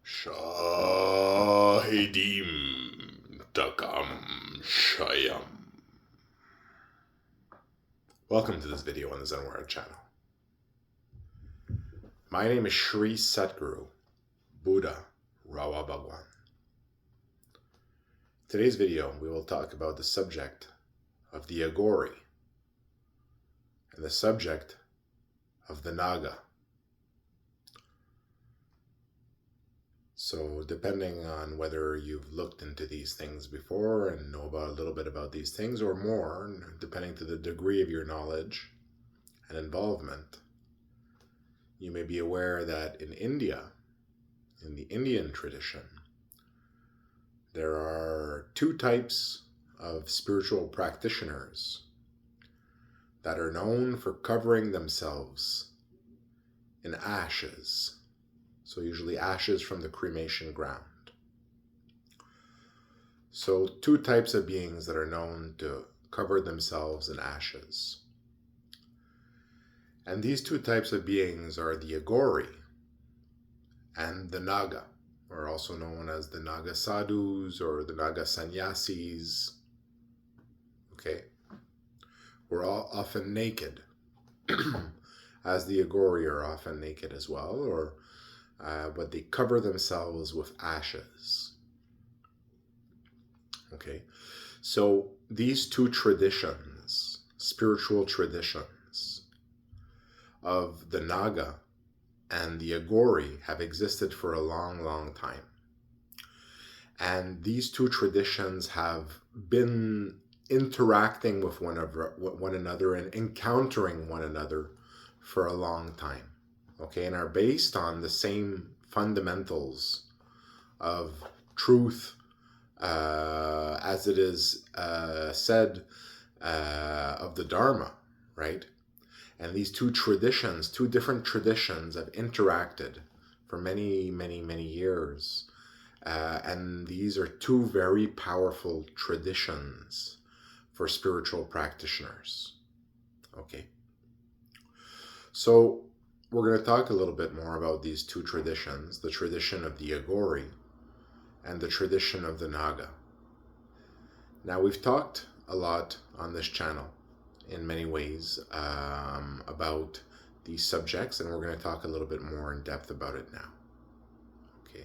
Shahidim Takam Shayam. Welcome to this video on the Zenware channel. My name is Sri Satguru Buddha Rawa Bhagwan. Today's video we will talk about the subject of the Ahgori and the subject of the Naga. So depending on whether you've looked into these things before and know about a little bit about these things or more, depending to the degree of your knowledge and involvement, you may be aware that in India, in the Indian tradition, there are two types of spiritual practitioners that are known for covering themselves in ashes. So usually ashes from the cremation ground. So two types of beings that are known to cover themselves in ashes. And these two types of beings are the Ahgori and the Naga, or also known as the Naga Sadhus or the Naga Sannyasis. Okay? We're all often naked, as the Ahgori are often naked as well, but they cover themselves with ashes. Okay, so these two traditions, spiritual traditions of the Naga and the Ahgori have existed for a long, long time. And these two traditions have been interacting with one another and encountering one another for a long time. Okay, and are based on the same fundamentals of truth, as it is said of the Dharma, right? And these two traditions, two different traditions, have interacted for many, many, many years. And these are two very powerful traditions for spiritual practitioners. Okay. So we're going to talk a little bit more about these two traditions, the tradition of the Ahgori and the tradition of the Naga. Now, we've talked a lot on this channel in many ways about these subjects, and we're going to talk a little bit more in depth about it now. Okay.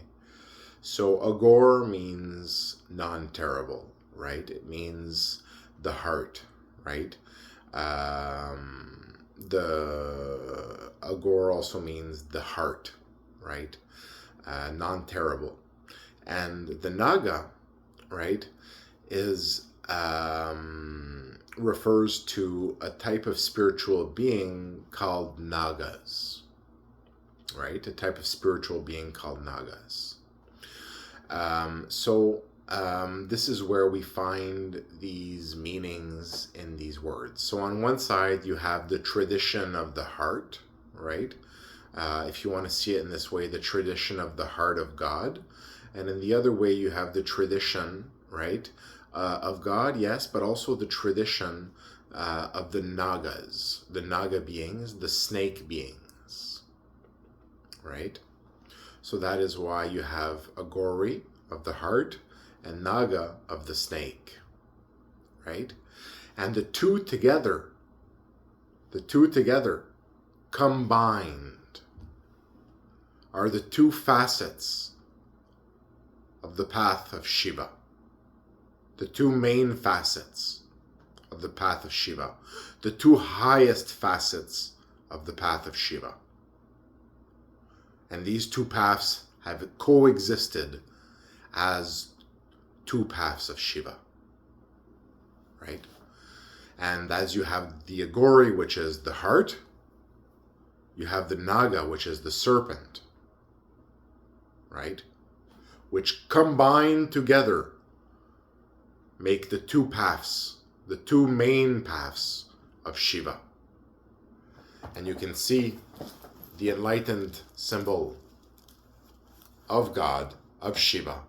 So Ahgor means non-terrible, right? It means the heart, right? The Ahgor also means the heart, right? Non-terrible. And the Naga, right, is refers to a type of spiritual being called Nagas, right? A type of spiritual being called Nagas. This is where we find these meanings in these words. So on one side, you have the tradition of the heart, right? If you want to see it in this way, the tradition of the heart of God. And in the other way, you have the tradition, right, of God, yes, but also the tradition of the Nagas, the Naga beings, the snake beings, right? So that is why you have Ahgori of the heart and Naga of the snake, right? And the two together combined are the two facets of the path of Shiva, the two main facets of the path of Shiva, the two highest facets of the path of Shiva. And these two paths have coexisted as two paths of Shiva, right? And as you have the Ahgori, which is the heart, you have the Naga, which is the serpent, right? Which combined together make the two paths, the two main paths of Shiva. And you can see the enlightened symbol of God, of Shiva,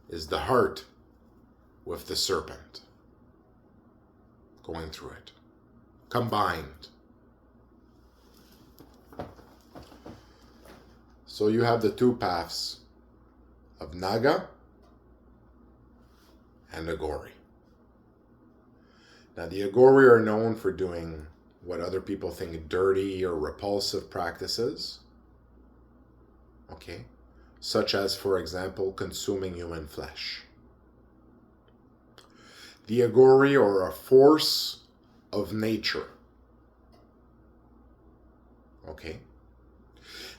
is the heart with the serpent going through it, combined. So you have the two paths of Naga and Ahgori. Now, the Ahgori are known for doing what other people think dirty or repulsive practices, okay, such as, for example, consuming human flesh. The Ahgori are a force of nature, okay?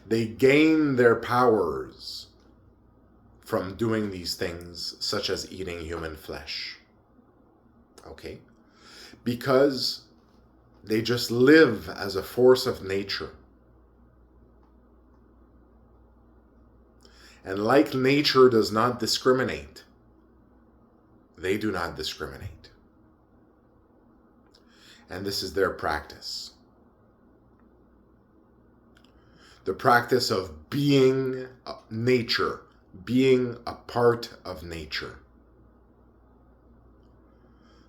They gain their powers from doing these things, such as eating human flesh, okay? Because they just live as a force of nature. And like nature does not discriminate, they do not discriminate. And this is their practice. The practice of being nature, being a part of nature.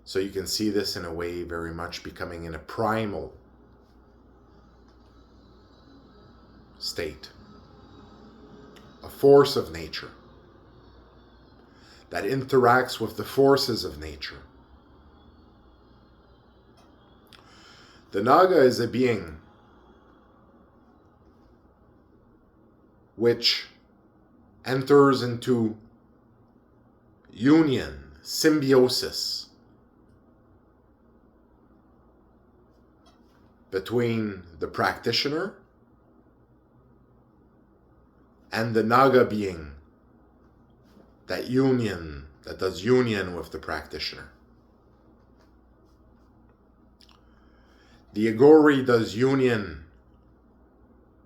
So you can see this in a way very much becoming in a primal state. A force of nature that interacts with the forces of nature. The Naga is a being which enters into union, symbiosis between the practitioner and the Naga being, that union, that does union with the practitioner. The Ahgori does union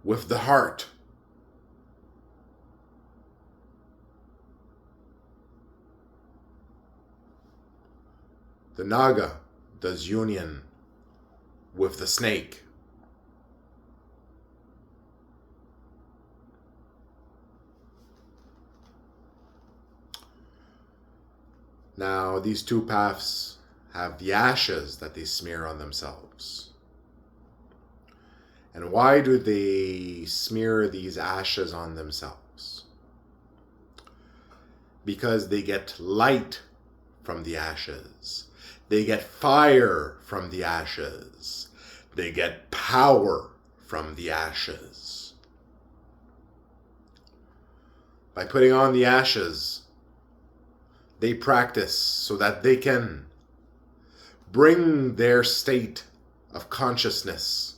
with the heart. The Naga does union with the snake. Now, these two paths have the ashes that they smear on themselves. And why do they smear these ashes on themselves? Because they get light from the ashes. They get fire from the ashes. They get power from the ashes. By putting on the ashes, they practice so that they can bring their state of consciousness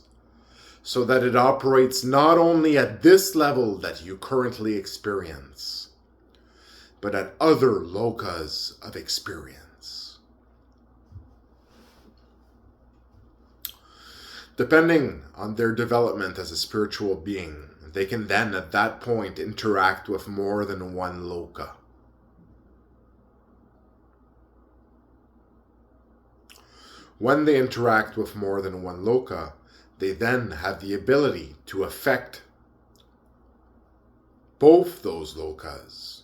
so that it operates not only at this level that you currently experience, but at other lokas of experience. Depending on their development as a spiritual being, they can then at that point interact with more than one loka. When they interact with more than one loka, they then have the ability to affect both those lokas,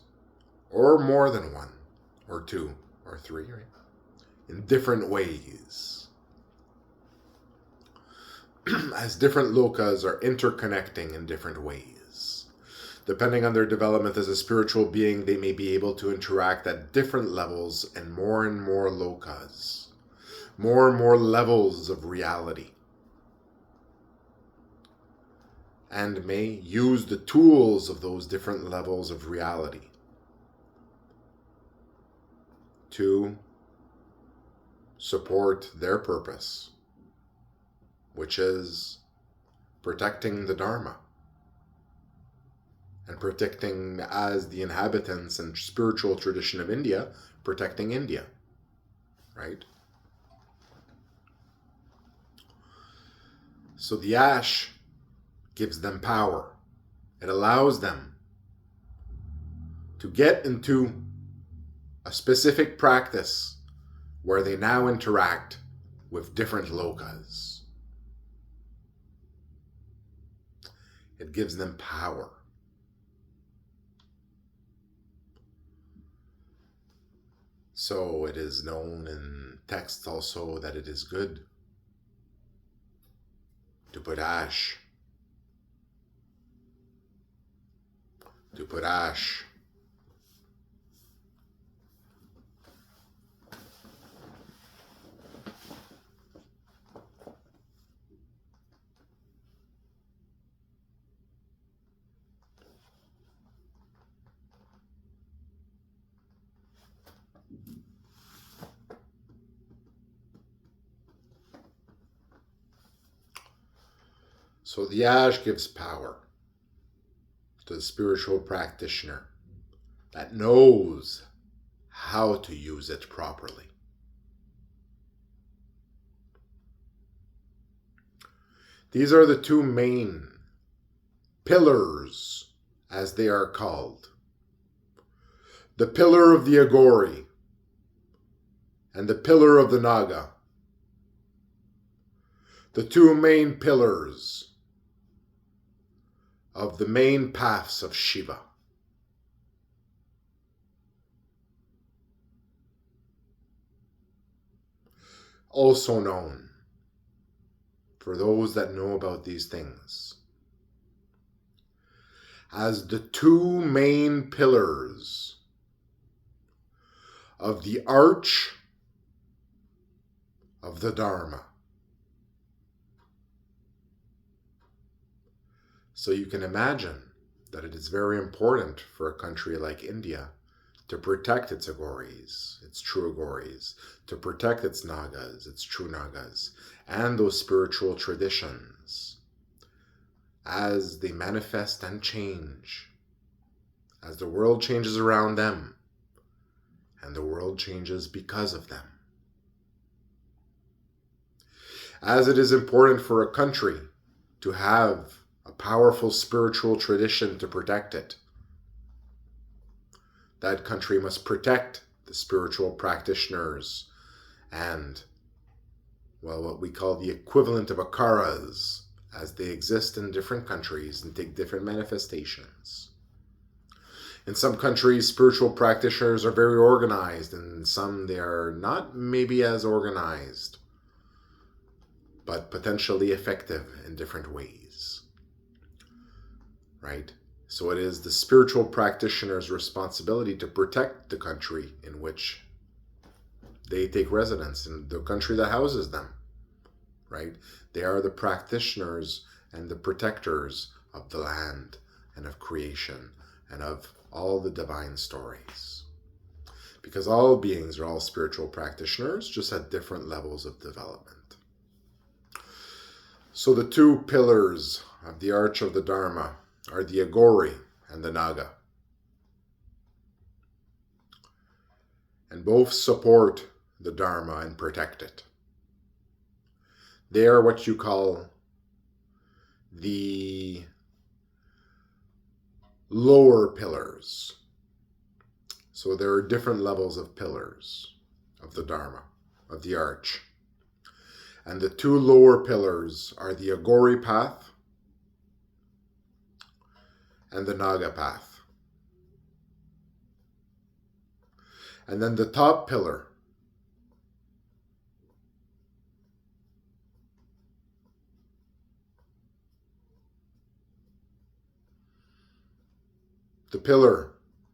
or more than one, or two, or three, right? In different ways. As different lokas are interconnecting in different ways. Depending on their development as a spiritual being, they may be able to interact at different levels and more lokas. More and more levels of reality. And may use the tools of those different levels of reality to support their purpose, which is protecting the Dharma and protecting, as the inhabitants and spiritual tradition of India, protecting India, right? So the ash gives them power. It allows them to get into a specific practice where they now interact with different lokas. It gives them power. So it is known in texts also that it is good to put ash So the ash gives power to the spiritual practitioner that knows how to use it properly. These are the two main pillars, as they are called. The pillar of the Ahgori and the pillar of the Naga. The two main pillars of the main paths of Shiva. Also known, for those that know about these things, as the two main pillars of the arch of the Dharma. So you can imagine that it is very important for a country like India to protect its Ahgoris, its true Ahgoris, to protect its Nagas, its true Nagas, and those spiritual traditions as they manifest and change, as the world changes around them, and the world changes because of them. As it is important for a country to have a powerful spiritual tradition to protect it, that country must protect the spiritual practitioners and, well, what we call the equivalent of akaras, as they exist in different countries and take different manifestations. In some countries, spiritual practitioners are very organized, and in some they are not maybe as organized, but potentially effective in different ways. Right? So it is the spiritual practitioner's responsibility to protect the country in which they take residence, in the country that houses them. Right? They are the practitioners and the protectors of the land and of creation and of all the divine stories. Because all beings are all spiritual practitioners, just at different levels of development. So the two pillars of the arch of the Dharma are the Ahgori and the Naga. And both support the Dharma and protect it. They are what you call the lower pillars. So there are different levels of pillars of the Dharma, of the arch. And the two lower pillars are the Ahgori path and the Naga path. And then the top pillar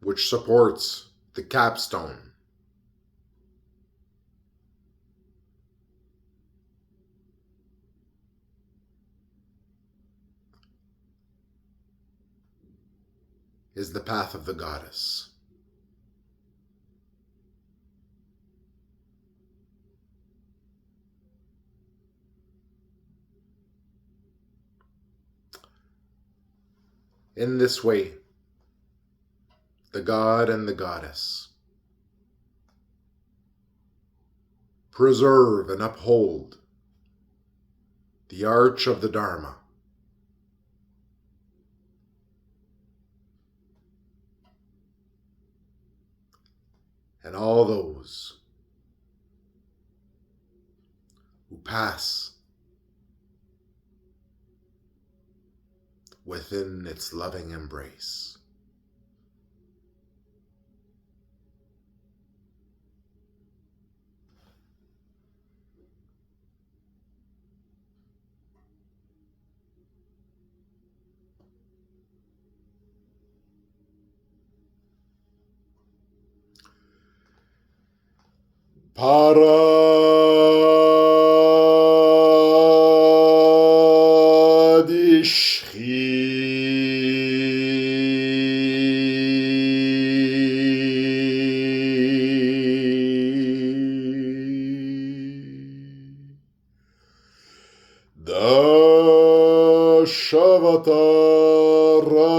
which supports the capstone, is the path of the goddess. In this way, the god and the goddess preserve and uphold the arch of the Dharma, and all those who pass within its loving embrace. Dashavatara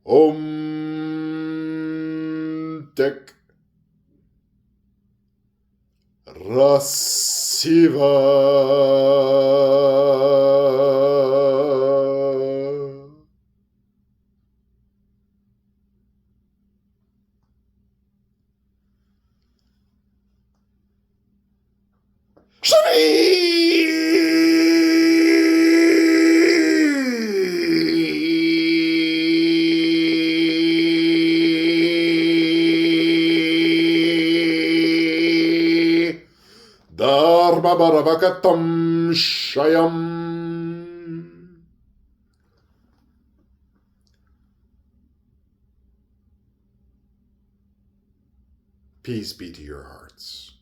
Om Tek Rasiva Shani Dharma Baravakatam Shayam. Peace be to your hearts.